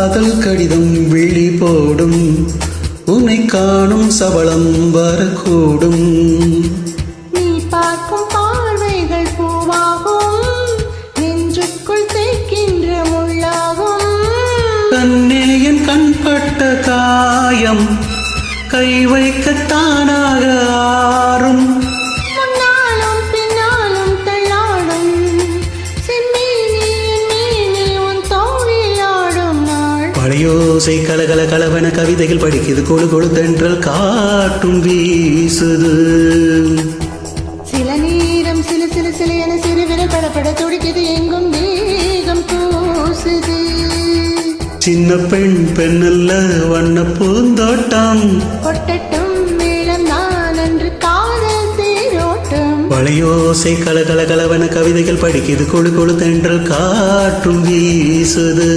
காதல் கடிதம் விழி போடும், உன்னை காணும் சபலம் வரக்கூடும். நீ பார்க்கும் பார்வைகள் பூவாகும், நெஞ்சுக்குள் தேய்க்கின்ற முள்ளாகும். கண்ணே என் கண்பட்ட காயம் கை வைக்கத்தானாக ஆறும். முன்னாலும் பின்னாலும் தள்ளாடும் செம்மீனின் மீனில் உன் தோளில் ஆடும் நாள். பழையோசை கலகல கலவன கவிதைகள் படிக்குது, கொழு கொழு தென்றல் காட்டும் வீசுது. சில நேரம் சில சில சில என சிறுவிரல் படப்பட துடிக்குது, எங்கும் வேகம் பூசுது. சின்ன பெண் பெண்ணல்ல வண்ண பூந்தோட்டம், கொட்டட்டும் மேளம் நான் அன்று காதல் தேரோட்டம். பழையோசை கலகல கலவன கவிதைகள் படிக்குது, கொழு கொழு தென்றல் காட்டும் வீசுது.